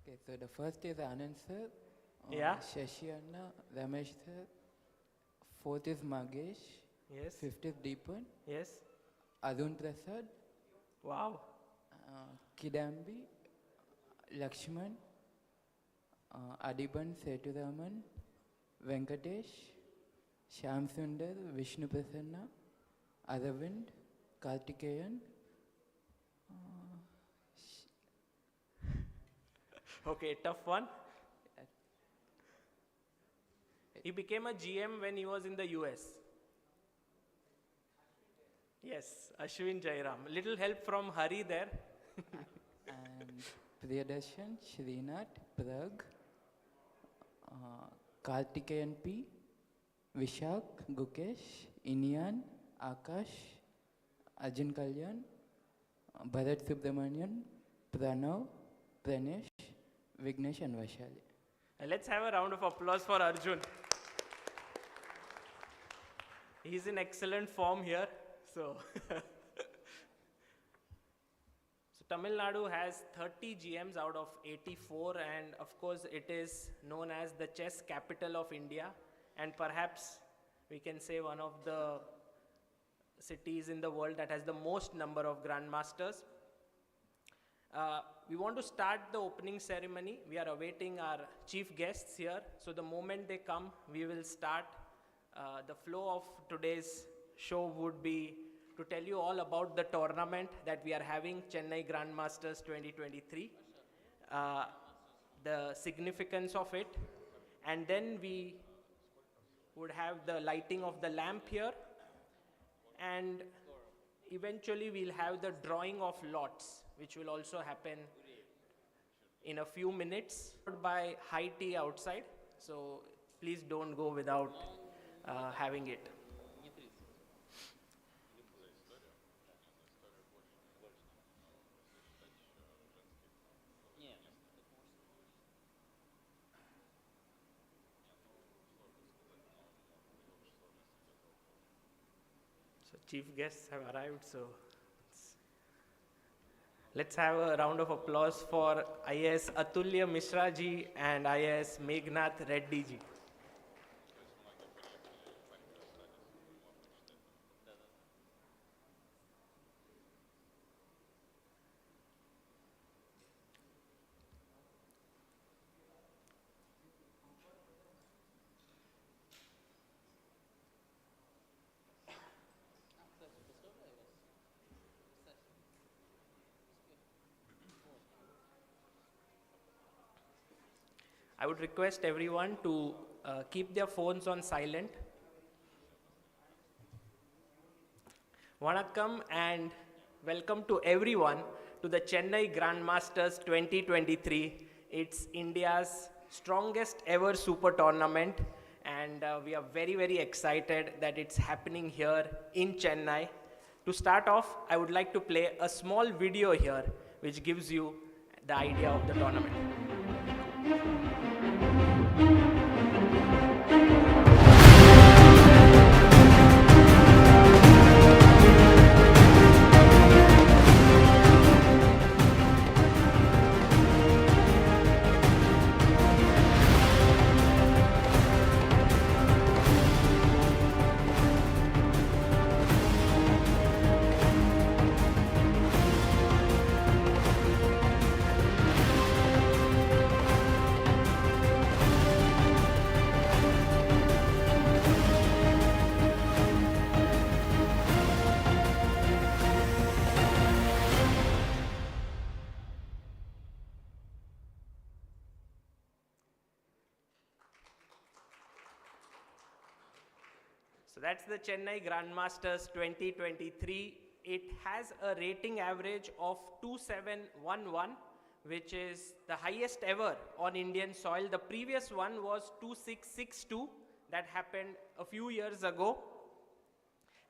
Okay, so the first is Anand sir, Yeah. Shashi Anna, Ramesh sir, fourth is Magesh, Yes. fifth is Deepan, Yes. Arun Prasad, Wow. Kidambi, Lakshman, Adiban Seturaman, Venkatesh, Shyam Sundar, Vishnu Prasanna, Aravind, Kartikeyan. Okay, tough one. He became a GM when he was in the US. Yes, Ashwin Jairam. Little help from Hari there. And Priyadarshan, Srinath, Prag, Kartikeyan P, Vishak, Gukesh, Inian, Akash, Arjun Kalyan, Bharat Subramanian, Pranav, Pranesh, Vignesh and Vaishali. Let's have a round of applause for Arjun. He's in excellent form here. So, Tamil Nadu has 30 GMs out of 84, and of course it is known as the chess capital of India, and perhaps we can say one of the cities in the world that has the most number of grandmasters. We want to start the opening ceremony. We are awaiting our chief guests here. So the moment they come, we will start. The flow of today's show would be to tell you all about the tournament that we are having, Chennai Grandmasters 2023, the significance of it, and then we would have the lighting of the lamp here, and eventually we'll have the drawing of lots, which will also happen in a few minutes by high tea outside. So please don't go without having it. So chief guests have arrived, so let's have a round of applause for IAS Atulya Mishra ji and IAS Meghnath Reddy ji. I would request everyone to keep their phones on silent. Vanakkam and welcome to everyone to the Chennai Grandmasters 2023. It's India's strongest ever super tournament, and we are very, very excited that it's happening here in Chennai. To start off, I would like to play a small video here which gives you the idea of the tournament. So that's the Chennai Grandmasters 2023. It has a rating average of 2711, which is the highest ever on Indian soil. The previous one was 2662, that happened a few years ago.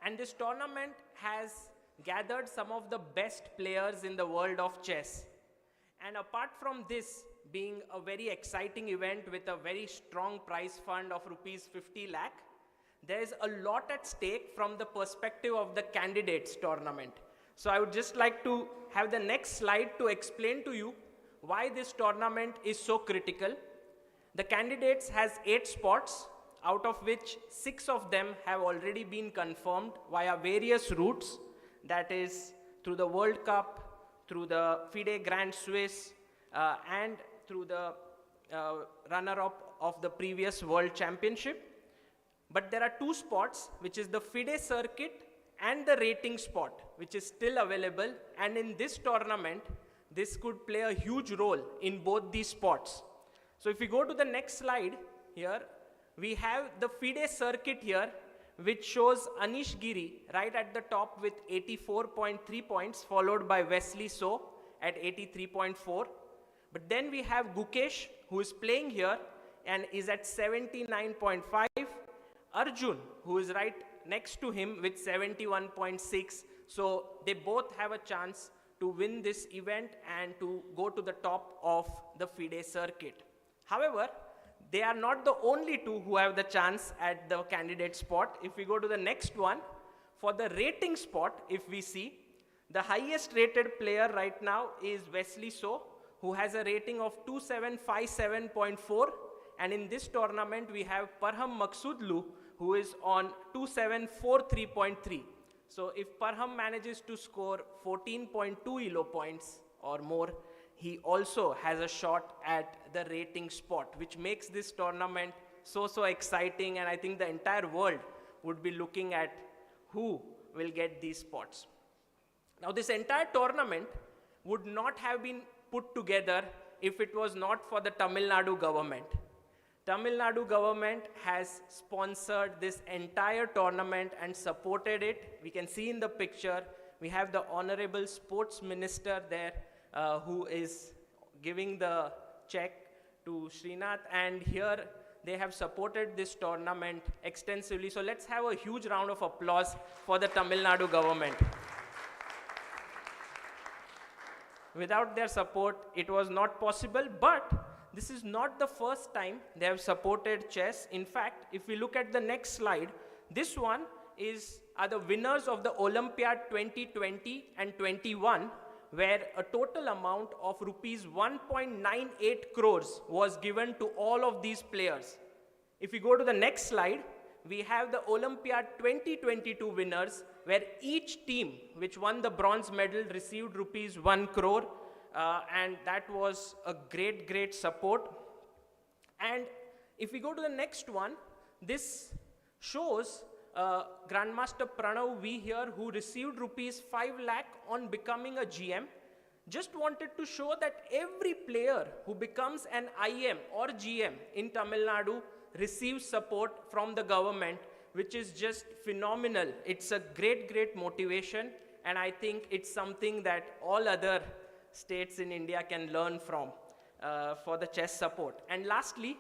And this tournament has gathered some of the best players in the world of chess. And apart from this being a very exciting event with a very strong prize fund of rupees 50 lakh, there is a lot at stake from the perspective of the candidates tournament. So I would just like to have the next slide to explain to you why this tournament is so critical. The candidates has 8 spots, out of which 6 of them have already been confirmed via various routes, that is through the World Cup, through the FIDE Grand Swiss, and through the runner-up of the previous World Championship. But there are 2 spots, which is the FIDE circuit and the rating spot, which is still available. And in this tournament, this could play a huge role in both these spots. So if we go to the next slide here, we have the FIDE circuit here, which shows Anish Giri right at the top with 84.3 points, followed by Wesley So at 83.4. But then we have Gukesh, who is playing here and is at 79.5. Arjun, who is right next to him with 71.6. So they both have a chance to win this event and to go to the top of the FIDE circuit. However, they are not the only 2 who have the chance at the candidate spot. If we go to the next one, for the rating spot, if we see, the highest rated player right now is Wesley So, who has a rating of 2757.4. And in this tournament, we have Parham Maksudlu, who is on 2743.3. So if Parham manages to score 14.2 elo points or more, he also has a shot at the rating spot, which makes this tournament so exciting. And I think the entire world would be looking at who will get these spots. Now, this entire tournament would not have been put together if it was not for the Tamil Nadu government. Tamil Nadu government has sponsored this entire tournament and supported it. We can see in the picture, we have the Honorable Sports Minister there, who is giving the check to Srinath, and here they have supported this tournament extensively. So let's have a huge round of applause for the Tamil Nadu government. Without their support, it was not possible, but this is not the first time they have supported chess. In fact, if we look at the next slide, this one are the winners of the Olympiad 2020 and 21, where a total amount of rupees 1.98 crores was given to all of these players. If we go to the next slide, we have the Olympiad 2022 winners, where each team which won the bronze medal received rupees 1 crore, and that was a great support. And if we go to the next one, this shows Grandmaster Pranav V here, who received rupees 5 lakh on becoming a GM. Just wanted to show that every player who becomes an IM or GM in Tamil Nadu receives support from the government, which is just phenomenal. It's a great motivation, and I think it's something that all other states in India can learn from for the chess support. And lastly,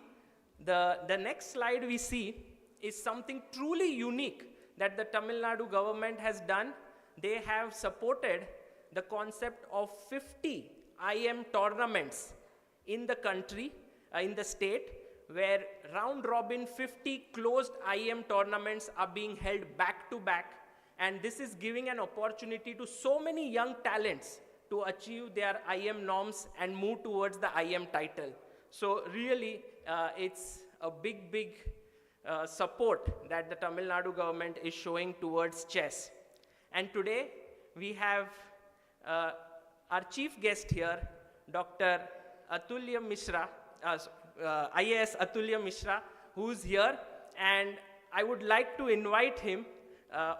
the next slide we see is something truly unique that the Tamil Nadu government has done. They have supported the concept of 50 IM tournaments in the country, in the state, where round robin 50 closed IM tournaments are being held back to back. And this is giving an opportunity to so many young talents to achieve their IM norms and move towards the IM title. So really, it's a big support that the Tamil Nadu government is showing towards chess. And today, we have our chief guest here, Dr. Atulya Mishra, IAS Atulya Mishra, who's here, and I would like to invite him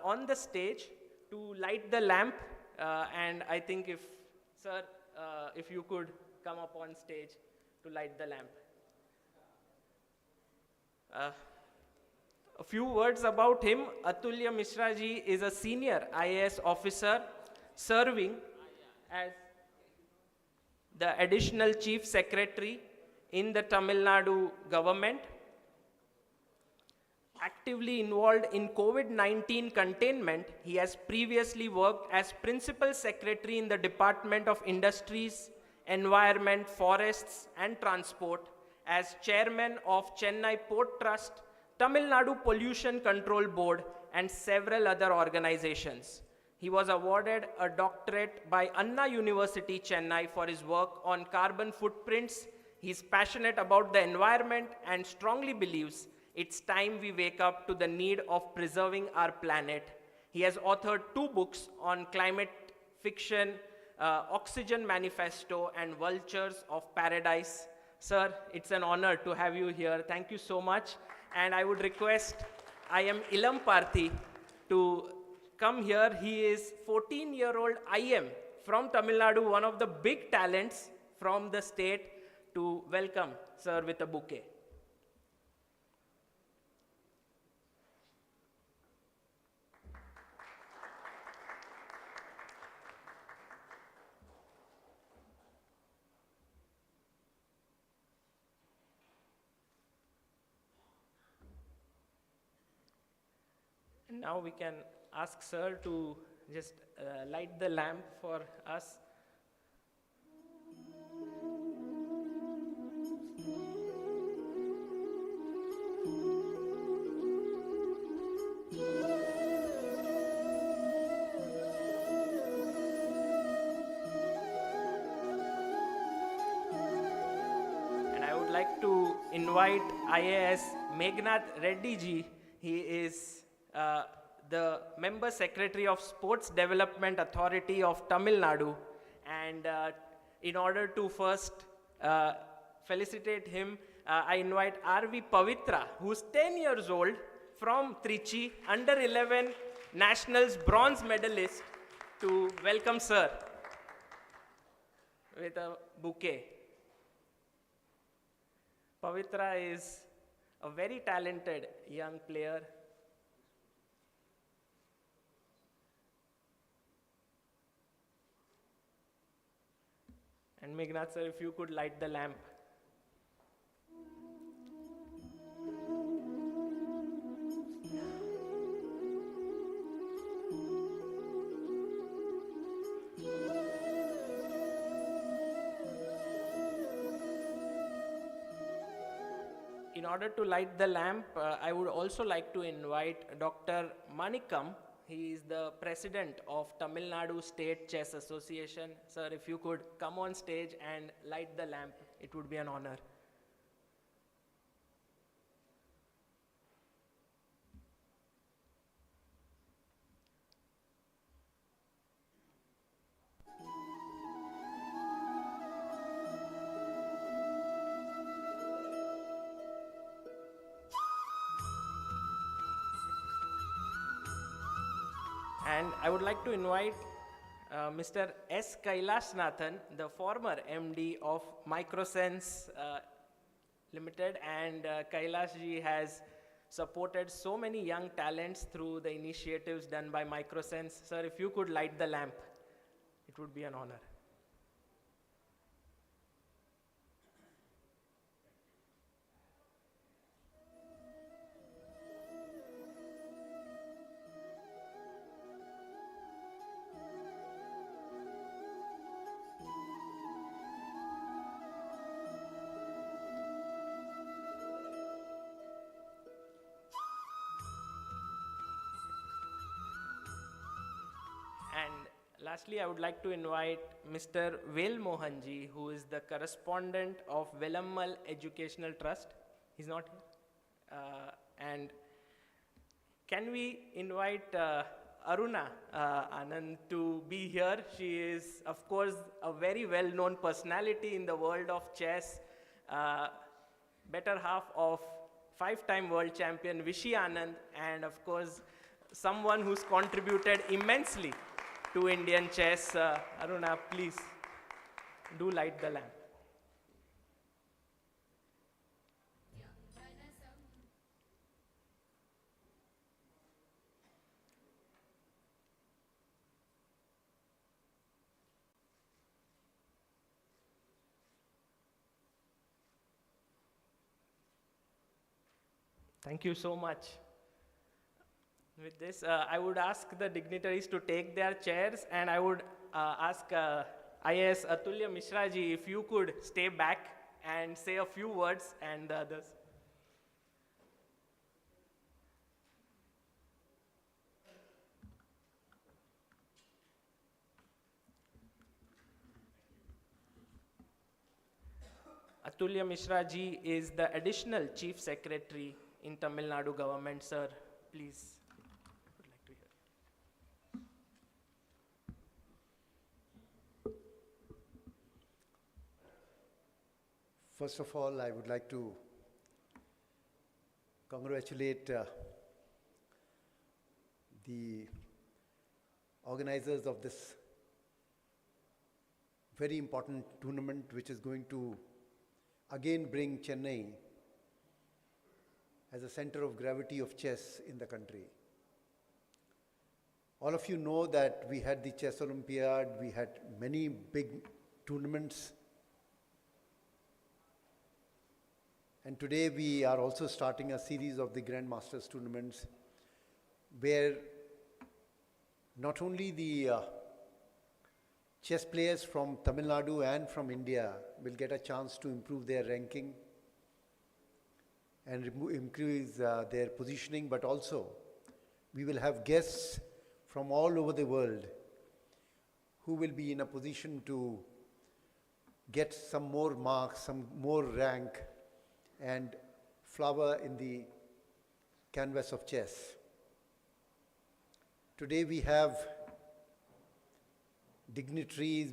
on the stage to light the lamp, and I think if, sir, if you could come up on stage to light the lamp. A few words about him. Atulya Mishra ji is a senior IAS officer serving as the additional chief secretary in the Tamil Nadu government, actively involved in COVID-19 containment. He has previously worked as principal secretary in the Department of Industries, Environment, Forests and Transport, as chairman of Chennai Port Trust, Tamil Nadu Pollution Control Board and several other organizations. He was awarded a doctorate by Anna University, Chennai for his work on carbon footprints. He's passionate about the environment and strongly believes it's time we wake up to the need of preserving our planet. He has authored 2 books on climate fiction, Oxygen Manifesto and Vultures of Paradise. Sir, it's an honor to have you here. Thank you so much. And I would request I am Ilam Parthi to come here. He is 14-year-old IM from Tamil Nadu, one of the big talents from the state, to welcome sir with a bouquet. And now we can ask sir to just light the lamp for us. And I would like to invite IAS Meghnad Reddy ji. He is the Member Secretary of Sports Development Authority of Tamil Nadu. And in order to first felicitate him, I invite R.V. Pavitra, who's 10 years old, from Trichy, under 11 Nationals bronze medalist, to welcome sir with a bouquet. Pavitra is a very talented young player. And Meghnad sir, if you could light the lamp. In order to light the lamp, I would also like to invite Dr. Manikam. He is the president of Tamil Nadu State Chess Association. Sir, if you could come on stage and light the lamp, it would be an honor. And I would like to invite Mr. S. Kailasnathan, the former MD of Microsense Limited, and Kailash ji has supported so many young talents through the initiatives done by Microsense. Sir, if you could light the lamp, it would be an honor. And lastly, I would like to invite Mr. Vel Mohanji, who is the correspondent of Velammal Educational Trust. He's not here. And can we invite Aruna Anand to be here? She is, of course, a very well-known personality in the world of chess, better half of 5-time world champion Vishy Anand, and of course, someone who's contributed immensely to Indian chess. Aruna, please do light the lamp. Thank you so much. With this, I would ask the dignitaries to take their chairs, and I would ask IAS Atulya Mishra ji if you could stay back and say a few words, and the others. Atulya Mishra ji is the additional Chief Secretary in Tamil Nadu government. Sir, please. Would like to hear. First of all, I would like to congratulate the organizers of this very important tournament, which is going to again bring Chennai as a center of gravity of chess in the country. All of you know that we had the Chess Olympiad, we had many big tournaments, and today we are also starting a series of the Grandmasters tournaments where not only the chess players from Tamil Nadu and from India will get a chance to improve their ranking and increase their positioning, but also we will have guests from all over the world who will be in a position to get some more marks, some more rank, and flower in the canvas of chess. Today we have dignitaries,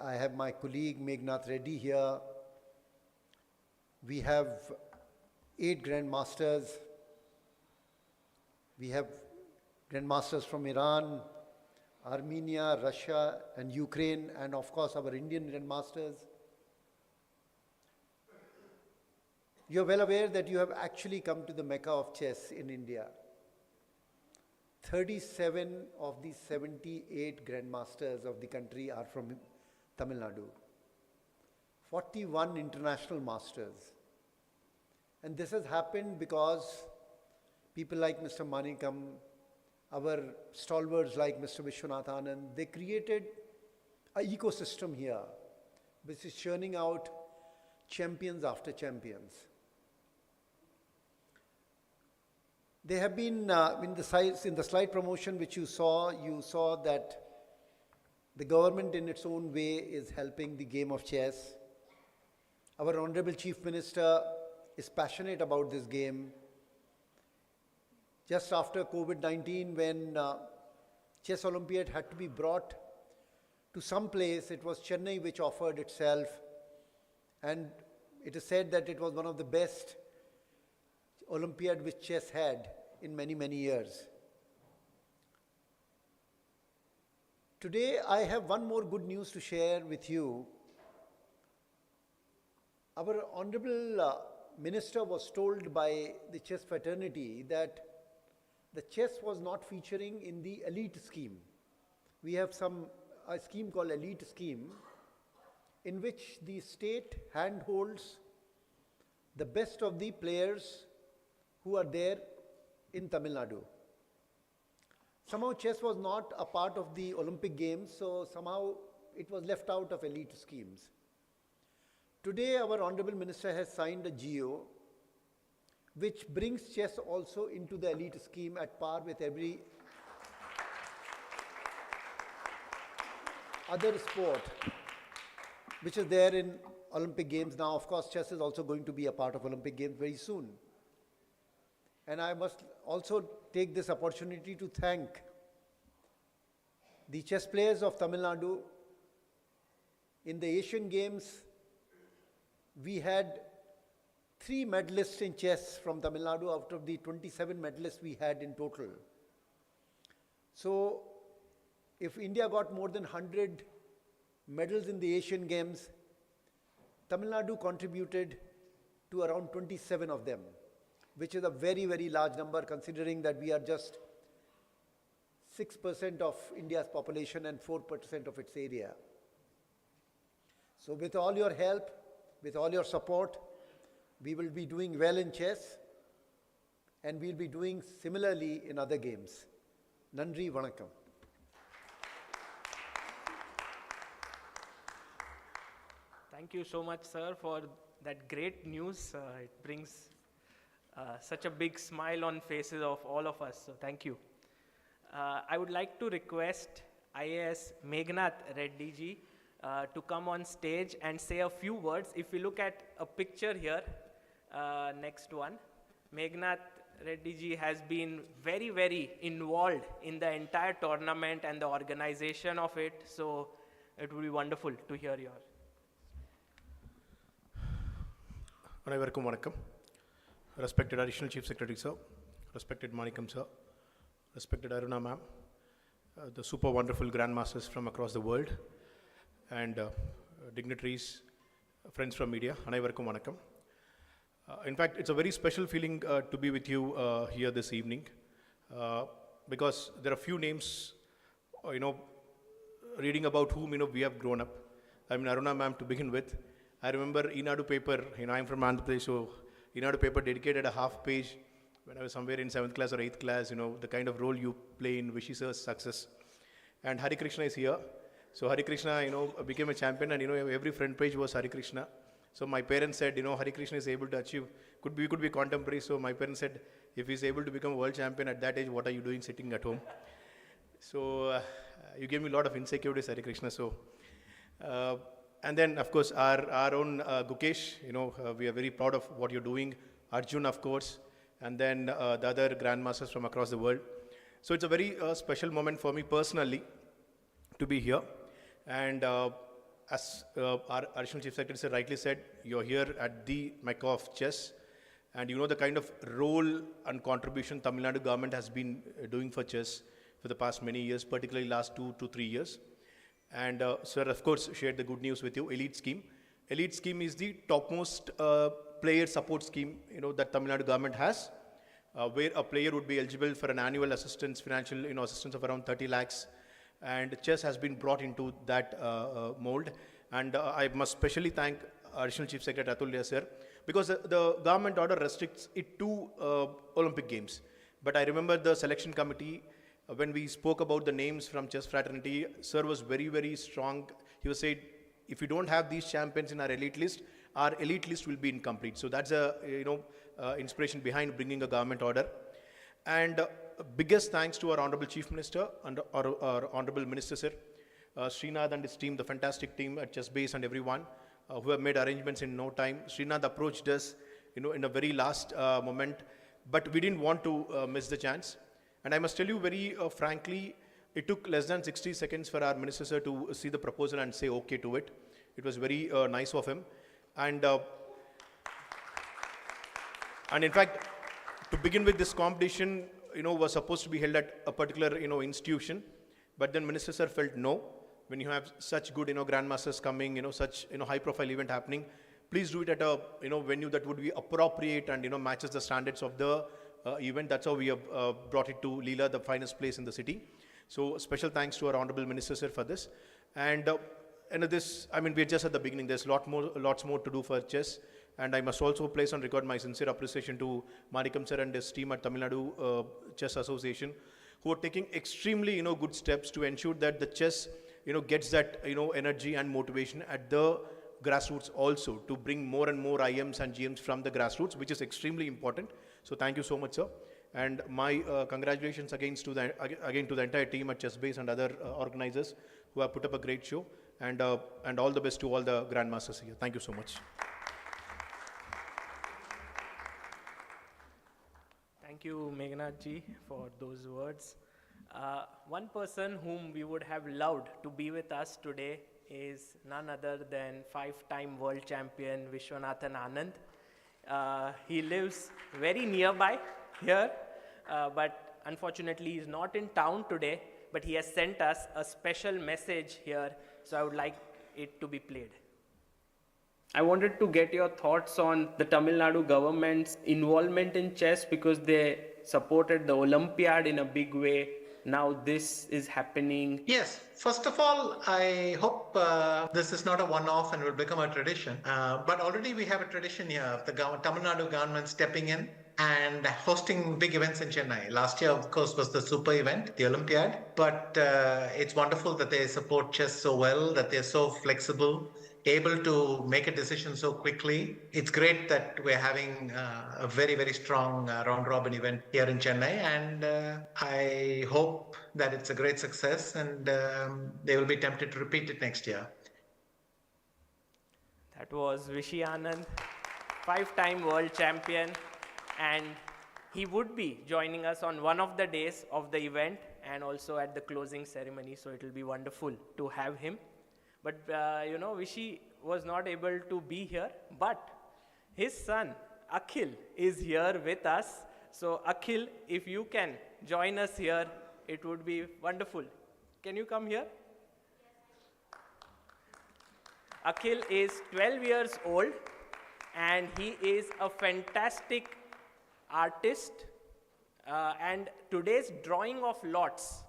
I have my colleague Meghnad Reddy here. We have 8 grandmasters. We have grandmasters from Iran, Armenia, Russia, and Ukraine, and of course our Indian grandmasters. You are well aware that you have actually come to the Mecca of chess in India. 37 of the 78 grandmasters of the country are from Tamil Nadu. 41 international masters. And this has happened because people like Mr. Manikam, our stalwarts like Mr. Vishwanath Anand, they created an ecosystem here which is churning out champions after champions. They have been, in the slide promotion which you saw that the government in its own way is helping the game of chess. Our Honorable Chief Minister is passionate about this game. Just after COVID-19, when Chess Olympiad had to be brought to some place, it was Chennai which offered itself. And it is said that it was one of the best Olympiad which chess had in many, many years. Today, I have one more good news to share with you. Our Honorable Minister was told by the chess fraternity that the chess was not featuring in the elite scheme. We have a scheme called elite scheme, in which the state handholds the best of the players who are there in Tamil Nadu. Somehow chess was not a part of the Olympic Games, so somehow it was left out of elite schemes. Today our Honorable Minister has signed a GO which brings chess also into the elite scheme at par with every other sport which is there in Olympic Games. Now, of course, chess is also going to be a part of Olympic Games very soon. And I must also take this opportunity to thank the chess players of Tamil Nadu. In the Asian Games, we had 3 medalists in chess from Tamil Nadu out of the 27 medalists we had in total. So, if India got more than 100 medals in the Asian Games, Tamil Nadu contributed to around 27 of them, which is a very, very large number considering that we are just 6% of India's population and 4% of its area. So with all your help, with all your support, we will be doing well in chess and we'll be doing similarly in other games. Nandri Vanakkam. Thank you so much, sir, for that great news. It brings such a big smile on faces of all of us, so thank you. I would like to request IAS Meghnad Reddy ji to come on stage and say a few words. If we look at a picture here, next one, Meghnad Reddy ji has been very, very involved in the entire tournament and the organization of it. So it would be wonderful to hear your. அனைவருக்கும் வணக்கம். Respected Additional Chief Secretary sir, respected Manikam sir, respected Aruna ma'am, the super wonderful grandmasters from across the world, and dignitaries, friends from media, அனைவருக்கும் வணக்கம். In fact, it's a very special feeling to be with you here this evening, because there are few names, reading about whom we have grown up. I mean, Aruna ma'am to begin with. I remember Nadu paper, I'm from Andhra Pradesh, so Nadu paper dedicated a half page when I was somewhere in 7th class or 8th class, the kind of role you play in Vishy sir's success. And Hari Krishna is here. So Hari Krishna, became a champion, and every front page was Hari Krishna. So my parents said, Hari Krishna is able to achieve, we could be contemporary. So my parents said, if he's able to become a world champion at that age, what are you doing sitting at home? So you gave me a lot of insecurities, Hari Krishna. So, and then of course our own Gukesh, we are very proud of what you're doing. Arjun, of course, and then the other grandmasters from across the world. So it's a very special moment for me personally to be here. And as our Additional Chief Secretary rightly said, you're here at the Mecca of chess, and the kind of role and contribution Tamil Nadu government has been doing for chess for the past many years, particularly last 2 to 3 years. And sir, of course, shared the good news with you, Elite Scheme. Elite Scheme is the topmost player support scheme, that Tamil Nadu government has, where a player would be eligible for an annual assistance, financial, assistance of around 30 lakhs. And chess has been brought into that mold. And I must specially thank Additional Chief Secretary Atulya sir, because the government order restricts it to Olympic Games. But I remember the selection committee, when we spoke about the names from chess fraternity, sir was very, very strong. He was saying, if you don't have these champions in our elite list will be incomplete. So that's a inspiration behind bringing a government order. And biggest thanks to our Honorable Chief Minister and our Honorable Minister sir, Srinath and his team, the fantastic team at ChessBase and everyone who have made arrangements in no time. Srinath approached us, in a very last moment, but we didn't want to miss the chance. And I must tell you very frankly, it took less than 60 seconds for our Minister sir to see the proposal and say okay to it. It was very nice of him. And in fact, to begin with, this competition, was supposed to be held at a particular, institution. But then Minister sir felt no. When you have such good, grandmasters coming, such, high-profile event happening, please do it at a, venue that would be appropriate and, matches the standards of the event. That's how we have brought it to Leela, the finest place in the city. So special thanks to our Honorable Minister sir for this. And this, we're just at the beginning. There's lots more to do for chess. And I must also place on record my sincere appreciation to Manikam sir and his team at Tamil Nadu Chess Association, who are taking extremely, good steps to ensure that the chess, gets that, energy and motivation at the grassroots also, to bring more and more IMs and GMs from the grassroots, which is extremely important. So thank you so much, sir. And my congratulations again to the entire team at ChessBase and other organizers who have put up a great show. And all the best to all the grandmasters here. Thank you so much. Thank you, Meghnad ji, for those words. One person whom we would have loved to be with us today is none other than 5-time world champion Vishwanathan Anand. He lives very nearby here, but unfortunately he is not in town today, but he has sent us a special message here, so I would like it to be played. I wanted to get your thoughts on the Tamil Nadu government's involvement in chess, because they supported the Olympiad in a big way. Now this is happening. Yes, first of all, I hope this is not a one-off and will become a tradition. But already we have a tradition here of the Tamil Nadu government stepping in and hosting big events in Chennai. Last year, of course, was the super event, the Olympiad. But it's wonderful that they support chess so well, that they're so flexible, able to make a decision so quickly. It's great that we're having a very, very strong round-robin event here in Chennai, and I hope that it's a great success and they will be tempted to repeat it next year. That was Vishy Anand, 5-time world champion, and he would be joining us on one of the days of the event and also at the closing ceremony, so it will be wonderful to have him. But Vishy was not able to be here, but his son Akhil is here with us. So Akhil, if you can join us here, it would be wonderful. Can you come here? Akhil is 12 years old and he is a fantastic artist, and today's drawing of lots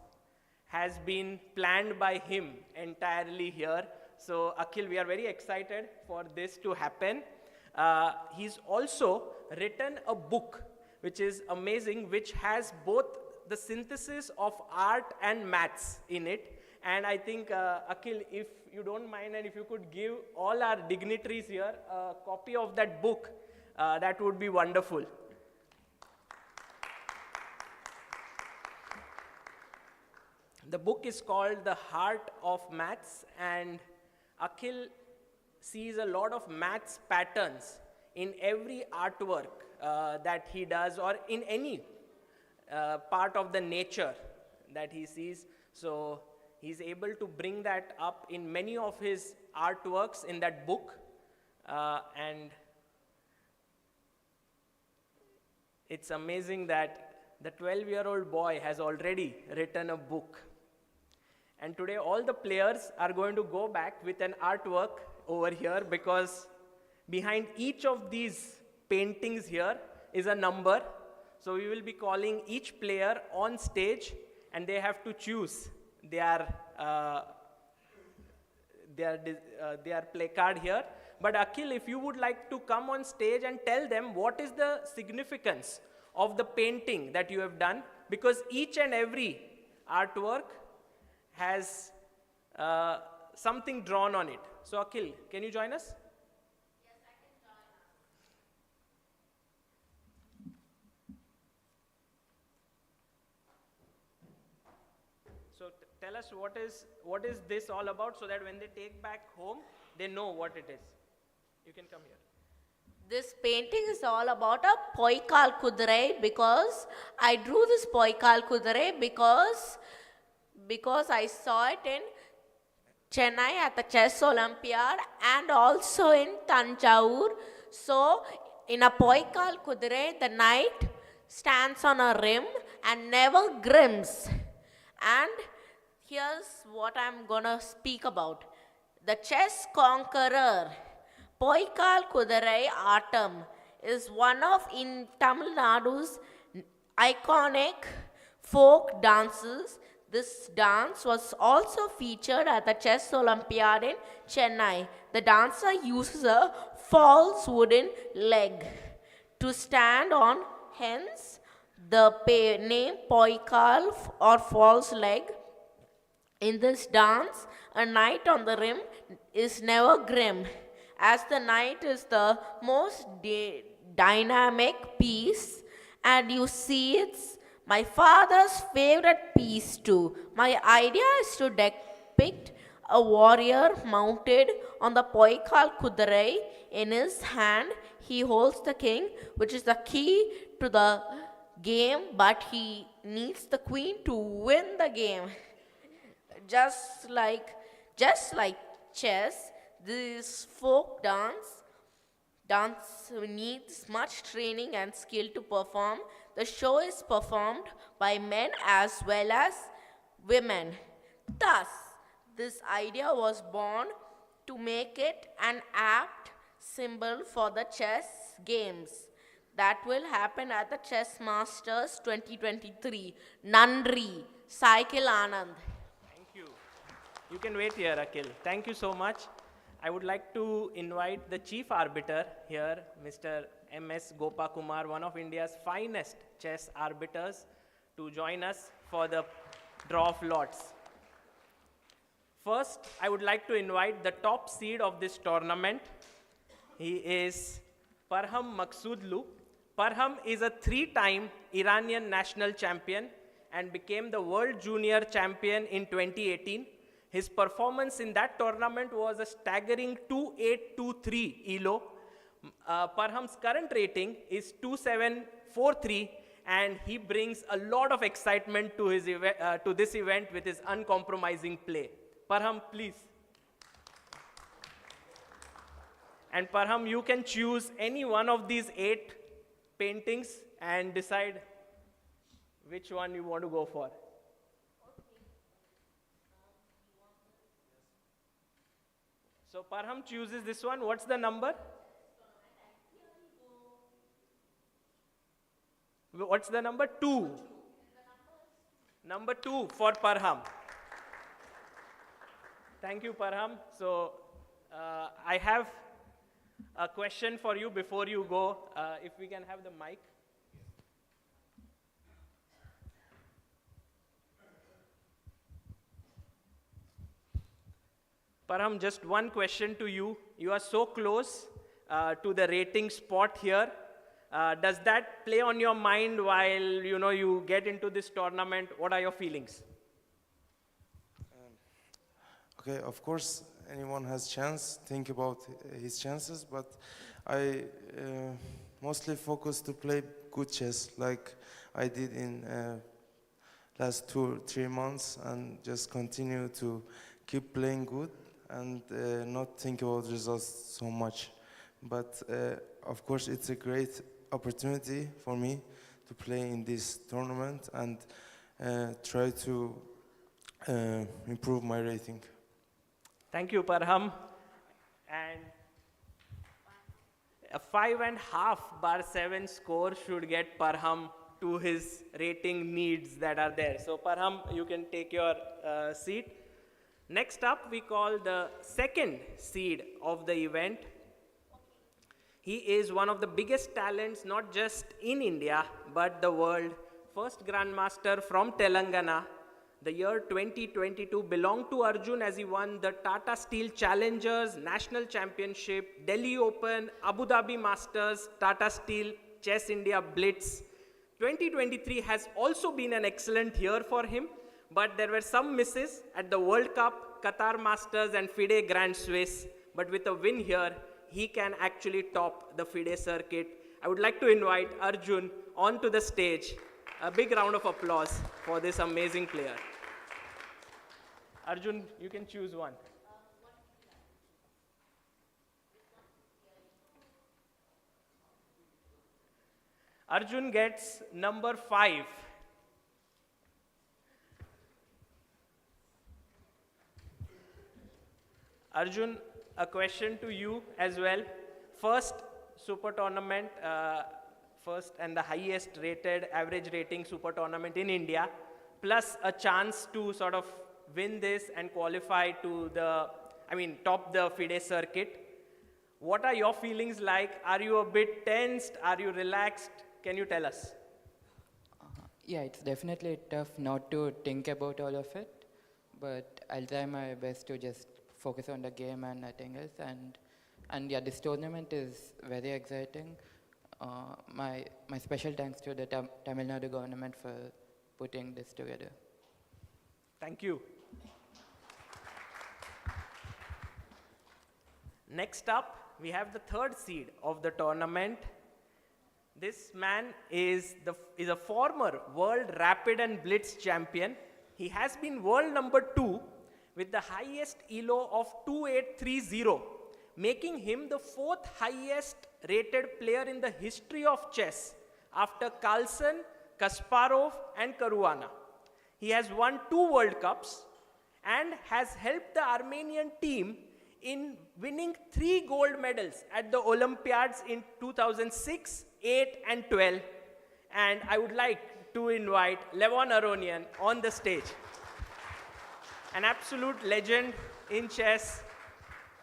has been planned by him entirely here. So Akhil, we are very excited for this to happen. He's also written a book which is amazing, which has both the synthesis of art and maths in it. And I think, Akhil, if you don't mind, and if you could give all our dignitaries here a copy of that book, that would be wonderful. The book is called The Heart of Maths, and Akhil sees a lot of maths patterns in every artwork that he does, or in any part of the nature that he sees. So he's able to bring that up in many of his artworks in that book. And it's amazing that the 12-year-old boy has already written a book. And today all the players are going to go back with an artwork over here, because behind each of these paintings here is a number. So we will be calling each player on stage and they have to choose their play card here. But Akhil, if you would like to come on stage and tell them what is the significance of the painting that you have done, because each and every artwork has something drawn on it. So Akhil, can you join us? Yes, I can join us. So tell us what is this all about, so that when they take back home, they know what it is. You can come here. This painting is all about a Poikal Kudrai, because I drew this Poikal Kudrai because I saw it in Chennai at the Chess Olympiad and also in Tanjavur. So in a Poikal Kudrai, the knight stands on a rim and never grims. And here's what I'm gonna speak about. The chess conqueror, Poikal Kudarai Atam, is one of in Tamil Nadu's iconic folk dances. This dance was also featured at the Chess Olympiad in Chennai. The dancer uses a false wooden leg to stand on, hence the name Poikal or false leg. In this dance, a knight on the rim is never grim, as the knight is the most dynamic piece, and you see it's my father's favorite piece too. My idea is to depict a warrior mounted on the Poikal Kudarai. In his hand, he holds the king, which is the key to the game, but he needs the queen to win the game. Just like chess, this folk dance needs much training and skill to perform. The show is performed by men as well as women. Thus, this idea was born to make it an apt symbol for the chess games that will happen at the Chess Masters 2023. Nandri, Cycle Anand. Thank you. You can wait here, Akhil. Thank you so much. I would like to invite the chief arbiter here, Mr. M.S. Gopakumar, one of India's finest chess arbiters, to join us for the draw of lots. First, I would like to invite the top seed of this tournament. He is Parham Maqsoodlu. Parham is a 3-time Iranian national champion and became the world junior champion in 2018. His performance in that tournament was a staggering 2823 ELO. Parham's current rating is 2743, and he brings a lot of excitement to this event with his uncompromising play. Parham, please. And Parham, you can choose any one of these 8 paintings and decide which one you want to go for. So Parham chooses this one. What's the number? What's the number? 2. Number 2 for Parham. Thank you, Parham. So I have a question for you before you go. If we can have the mic. Parham, just one question to you. You are so close to the rating spot here. Does that play on your mind while you get into this tournament? What are your feelings? Okay, of course, anyone has chance, think about his chances, but I mostly focus to play good chess like I did in last 2 or 3 months, and just continue to keep playing good and not think about results so much. But of course, it's a great opportunity for me to play in this tournament and try to improve my rating. Thank you, Parham. And a 5.5/7 score should get Parham to his rating needs that are there. So Parham, you can take your seat. Next up, we call the second seed of the event. He is one of the biggest talents, not just in India, but the world. First Grandmaster from Telangana. The year 2022 belonged to Arjun as he won the Tata Steel Challengers National Championship, Delhi Open, Abu Dhabi Masters, Tata Steel, Chess India Blitz. 2023 has also been an excellent year for him, but there were some misses at the World Cup, Qatar Masters and FIDE Grand Swiss. But with a win here, he can actually top the FIDE circuit. I would like to invite Arjun onto the stage. A big round of applause for this amazing player. Arjun, you can choose one. Arjun gets number 5. Arjun, a question to you as well. First super tournament, first and the highest rated average rating super tournament in India, plus a chance to sort of win this and qualify to top the FIDE circuit. What are your feelings like? Are you a bit tensed? Are you relaxed? Can you tell us? Yeah, it's definitely tough not to think about all of it, but I'll try my best to just focus on the game and nothing else. And yeah, this tournament is very exciting. My special thanks to the Tamil Nadu government for putting this together. Thank you. Next up, we have the third seed of the tournament. This man is a former world rapid and blitz champion. He has been world number 2 with the highest ELO of 2830, making him the 4th highest rated player in the history of chess after Carlsen, Kasparov and Caruana. He has won 2 World Cups and has helped the Armenian team in winning 3 gold medals at the Olympiads in 2006, 8 and 12. And I would like to invite Levon Aronian on the stage. An absolute legend in chess.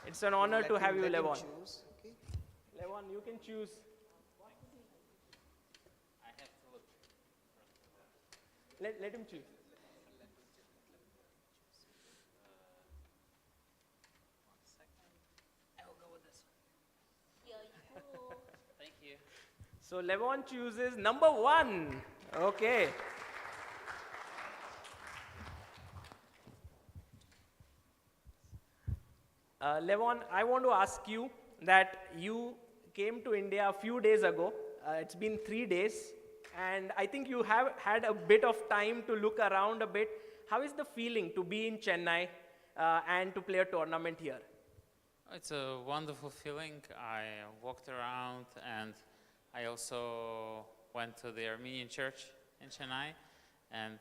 It's an honor to have you, Levon. Levon, you can choose. Let him choose. So Levon chooses number 1. Okay. Levon, I want to ask you that you came to India a few days ago. It's been 3 days, and I think you have had a bit of time to look around a bit. How is the feeling to be in Chennai and to play a tournament here? It's a wonderful feeling. I walked around, and I also went to the Armenian church in Chennai, and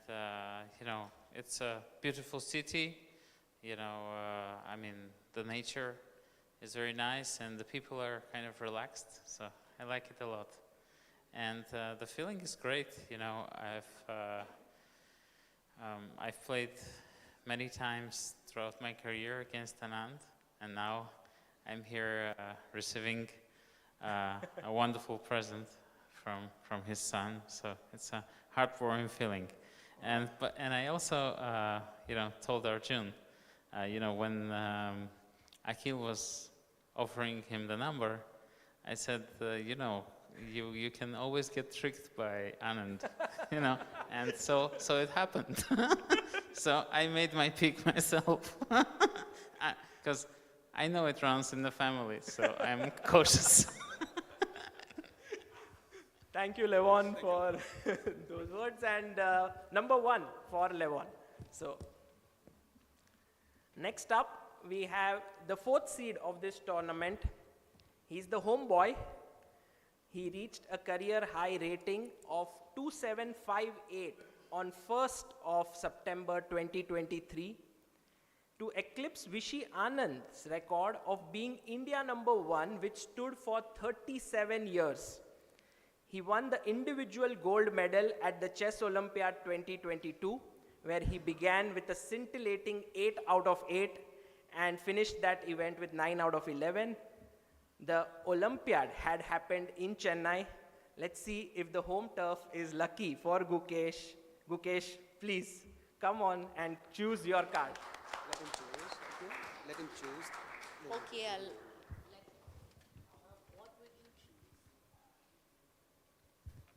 you know, it's a beautiful city. You know, I mean, the nature is very nice, and the people are kind of relaxed, so I like it a lot. And the feeling is great. You know, I've played many times throughout my career against Anand, and now I'm here receiving a wonderful present from his son. So it's a heartwarming feeling. And I also you know, told Arjun, you know, when Akhil was offering him the number, I said, you know, you can always get tricked by Anand, you know, and so it happened. So I made my pick myself, because I know it runs in the family, so I'm cautious. Thank you, Levon, for those words. And number 1 for Levon. So next up, we have the 4th seed of this tournament. He's the homeboy. He reached a career high rating of 2758 on 1st of September 2023 to eclipse Vishy Anand's record of being India number 1, which stood for 37 years. He won the individual gold medal at the Chess Olympiad 2022, where he began with a scintillating 8 out of 8 and finished that event with 9 out of 11. The Olympiad had happened in Chennai. Let's see if the home turf is lucky for Gukesh. Gukesh, please come on and choose your card. Let him choose. Okay. Let him choose. Okay,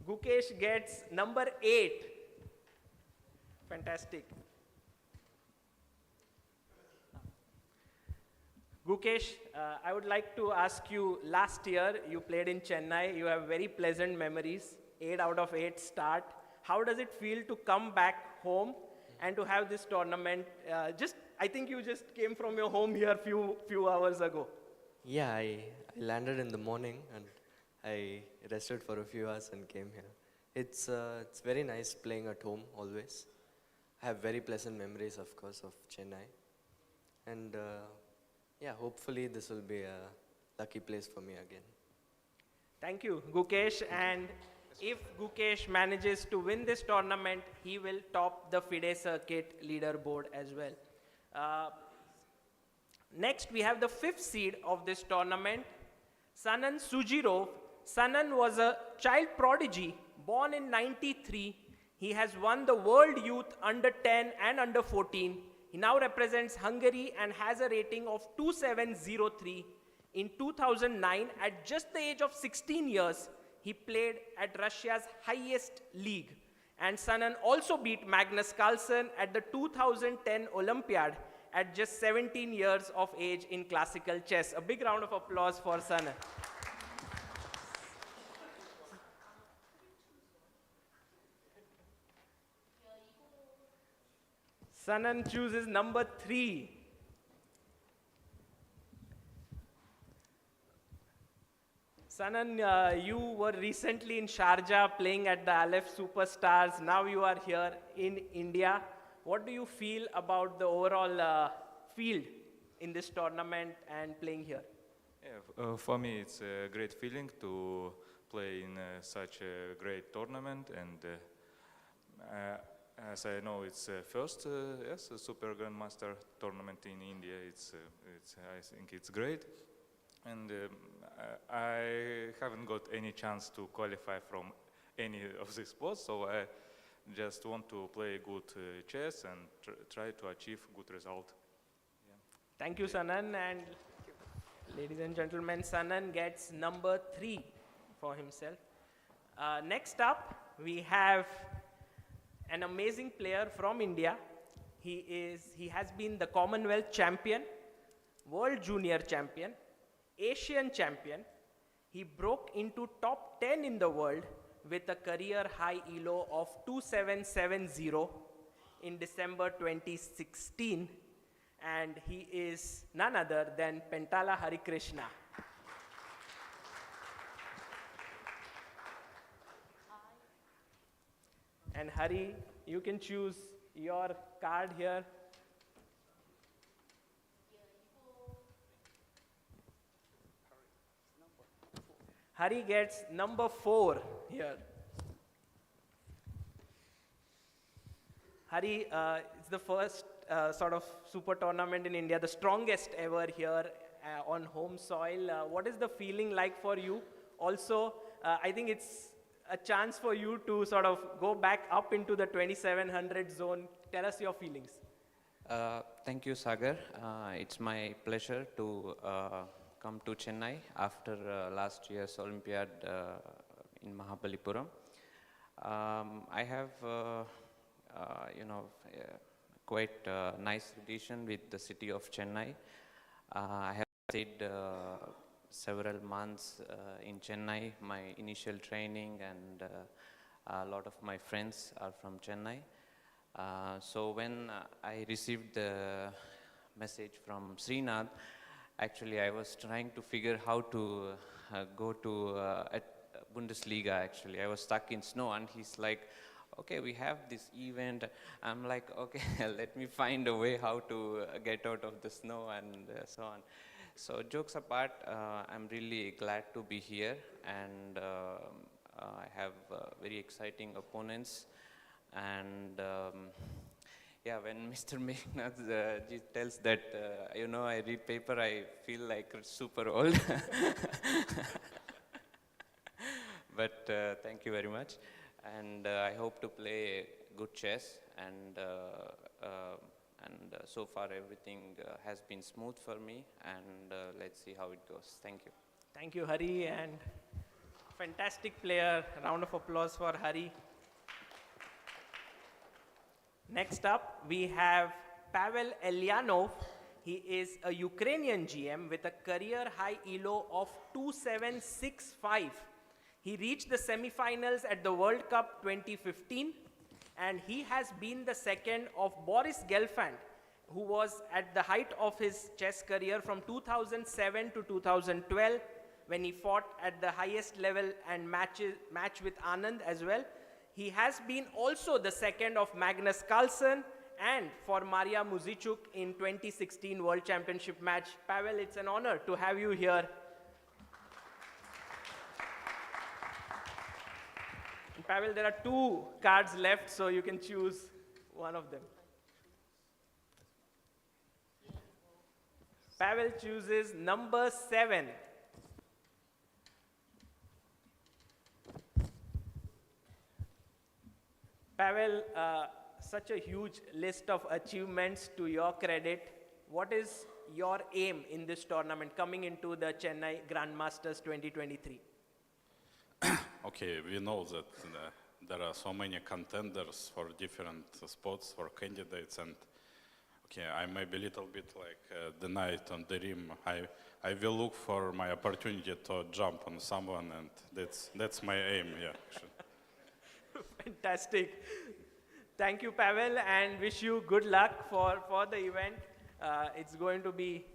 Gukesh gets number 8. Fantastic. Gukesh, I would like to ask you, last year you played in Chennai. You have very pleasant memories, 8 out of 8 start. How does it feel to come back home and to have this tournament? I think you just came from your home here few hours ago. Yeah, I landed in the morning and I rested for a few hours and came here. It's very nice playing at home always. I have very pleasant memories, of course, of Chennai. And yeah, hopefully this will be a lucky place for me again. Thank you, Gukesh. And if Gukesh manages to win this tournament, he will top the FIDE circuit leaderboard as well. Next, we have the 5th seed of this tournament, Sanan Sujirov. Sanan was a child prodigy, born in '93. He has won the World Youth Under 10 and Under 14. He now represents Hungary and has a rating of 2703. In 2009, at just the age of 16 years, he played at Russia's highest league. And Sanan also beat Magnus Carlsen at the 2010 Olympiad at just 17 years of age in classical chess. A big round of applause for Sanan. Sanan chooses number 3. Sanan, you were recently in Sharjah playing at the Aleph Superstars. Now you are here in India. What do you feel about the overall field in this tournament and playing here? Yeah, for me, it's a great feeling to play in such a great tournament, and as I know, it's first yes, a Super Grandmaster tournament in India. I think it's great, and I haven't got any chance to qualify from any of these sports, so I just want to play good chess and try to achieve good result. Yeah. Thank you, Sanan, and ladies and gentlemen, Sanan gets number 3 for himself. Next up, we have an amazing player from India. He has been the Commonwealth champion, World Junior Champion, Asian Champion. He broke into top 10 in the world with a career high ELO of 2770 in December 2016. And he is none other than Pentala Harikrishna. And Hari, you can choose your card here. Hari gets number 4 here. Hari, it's the first sort of super tournament in India, the strongest ever here on home soil. What is the feeling like for you? Also, I think it's a chance for you to sort of go back up into the 2700 zone. Tell us your feelings. Thank you, Sagar. It's my pleasure to come to Chennai after last year's Olympiad in Mahabalipuram. I have, quite nice relation with the city of Chennai. I have stayed several months in Chennai. My initial training and a lot of my friends are from Chennai. So when I received the message from Srinath, actually I was trying to figure how to go to at Bundesliga actually. I was stuck in snow and he's like, okay, we have this event. I'm like, okay, let me find a way how to get out of the snow and so on. So jokes apart, I'm really glad to be here and I have very exciting opponents. And yeah, when Mr. Meghnath tells that, I read paper, I feel like super old. But thank you very much. And I hope to play good chess. And so far everything has been smooth for me. And let's see how it goes. Thank you. Thank you, Hari. And fantastic player. Round of applause for Hari. Next up, we have Pavel Elyanov. He is a Ukrainian GM with a career high ELO of 2765. He reached the semifinals at the World Cup 2015, and he has been the second of Boris Gelfand, who was at the height of his chess career from 2007 to 2012, when he fought at the highest level and match with Anand as well. He has been also the second of Magnus Carlsen and for Maria Muzichuk in 2016 World Championship match. Pavel, it's an honor to have you here. And Pavel, there are 2 cards left, so you can choose one of them. Pavel chooses number 7. Pavel, such a huge list of achievements to your credit. What is your aim in this tournament coming into the Chennai Grandmasters 2023? Okay, we know that there are so many contenders for different spots, for candidates, and okay, I may be a little bit like the knight on the rim. I will look for my opportunity to jump on someone, and that's my aim, yeah. Fantastic. Thank you, Pavel, and wish you good luck for the event. It's going to be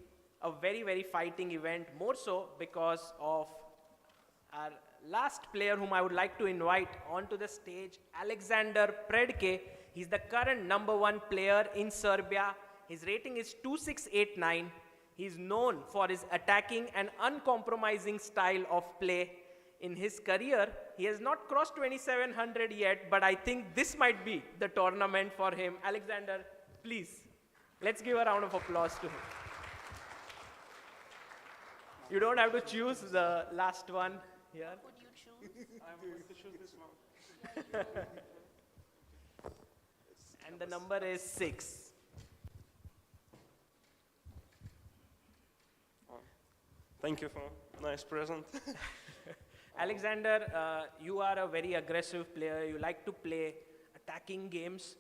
a very, very fighting event, more so because of our last player whom I would like to invite onto the stage, Alexander Predke. He's the current #1 player in Serbia. His rating is 2689. He's known for his attacking and uncompromising style of play. In his career, he has not crossed 2700 yet, but I think this might be the tournament for him. Alexander, please, let's give a round of applause to him. You don't have to choose the last one here. Would you choose? I'm going to choose this one. And the number is 6. Thank you for nice present. Alexander, you are a very aggressive player. You like to play attacking games.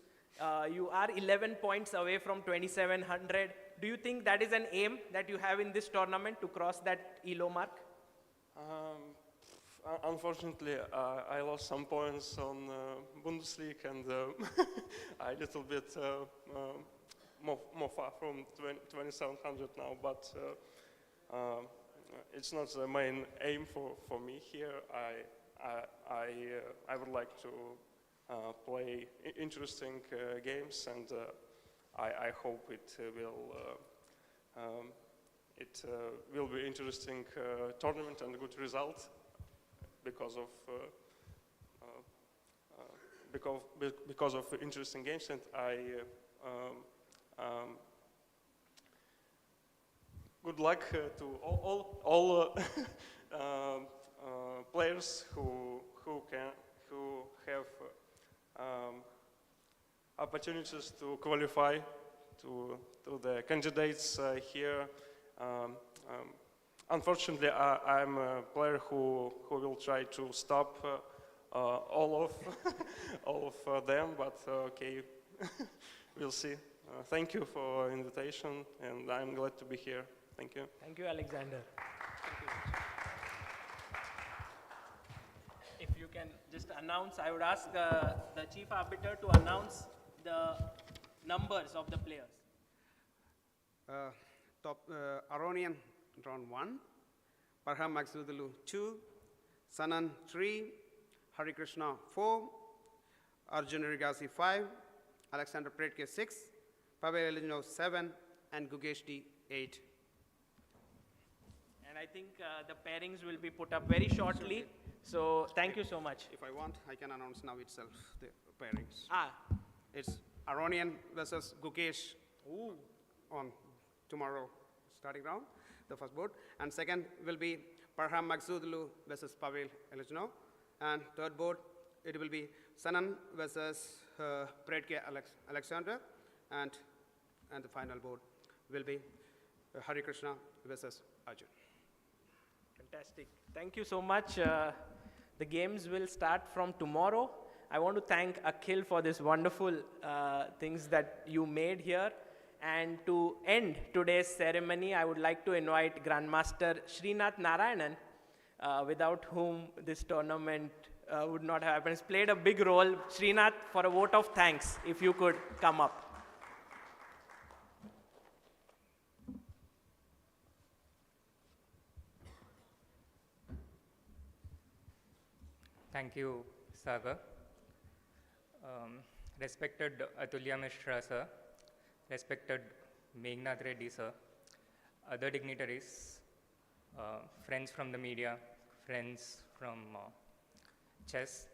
You are 11 points away from 2700. do you think that is an aim that you have in this tournament to cross that ELO mark? Unfortunately, I lost some points on Bundesliga and I a little bit more far from 2700 now, but it's not the main aim for me here. I would like to play interesting games, and I hope it will be interesting tournament and a good result because of interesting games, and good luck to all players who have opportunities to qualify to the candidates here. Unfortunately, I'm a player who will try to stop all of them, but okay, we'll see. Thank you for invitation, and I'm glad to be here. Thank you. Thank you, Alexander. If you can just announce, I would ask the chief arbiter to announce the numbers of the players. Aronian round 1, Parham Maxudulu 2, Sanan 3, Hari Krishna 4, Arjun Rigasi 5, Alexander Predke 6, Pavel Elino 7, and Gugesh D 8. And I think the pairings will be put up very shortly. So thank you so much. If I want, I can announce now itself the pairings. Ah. It's Aronian versus Gugesh on tomorrow starting round, the first board. And second will be Parham Maxudulu versus Pavel Elino. And third board, it will be Sanan versus Predke Alexander. And the final board will be Hari Krishna versus Arjun. Fantastic. Thank you so much. The games will start from tomorrow. I want to thank Akhil for this wonderful things that you made here. And to end today's ceremony, I would like to invite Grandmaster Srinath Narayanan, without whom this tournament would not have happened. He's played a big role. Srinath, for a vote of thanks, if you could come up. Thank you, Sagar. Respected Atulya Mishra, sir. Respected Meghnad Reddy, sir. Other dignitaries, friends from the media, friends from chess.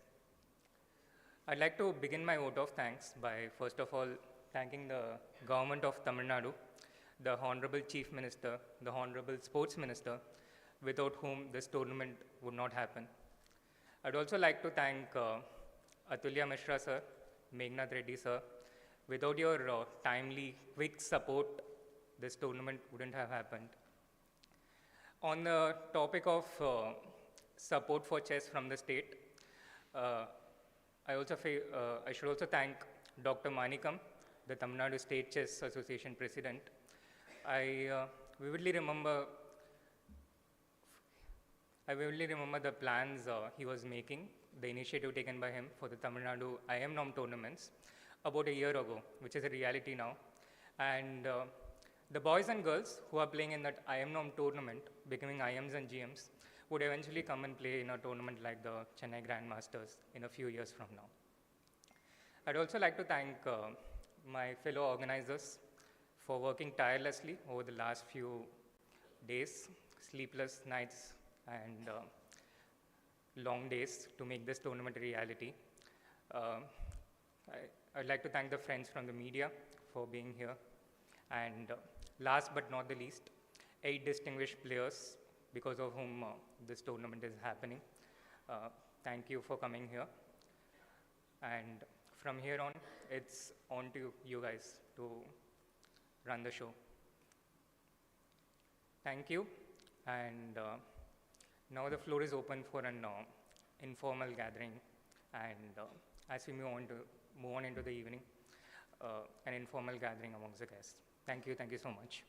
I'd like to begin my vote of thanks by, first of all, thanking the government of Tamil Nadu, the Honorable Chief Minister, the Honorable Sports Minister, without whom this tournament would not happen. I'd also like to thank Atulya Mishra, sir, Meghnad Reddy, sir. Without your timely, quick support, this tournament wouldn't have happened. On the topic of support for chess from the state, I should also thank Dr. Manikam, the Tamil Nadu State Chess Association President. I vividly remember the plans he was making, the initiative taken by him for the Tamil Nadu IM tournaments about a year ago, which is a reality now. And the boys and girls who are playing in that IM tournament, becoming IMs and GMs, would eventually come and play in a tournament like the Chennai Grandmasters in a few years from now. I'd also like to thank my fellow organizers for working tirelessly over the last few days, sleepless nights, and long days to make this tournament a reality. I'd like to thank the friends from the media for being here. And last but not the least, 8 distinguished players because of whom this tournament is happening. Thank you for coming here. And from here on, it's on to you guys to run the show. Thank you. And now the floor is open for an informal gathering. And as we move on into the evening, an informal gathering amongst the guests. Thank you so much.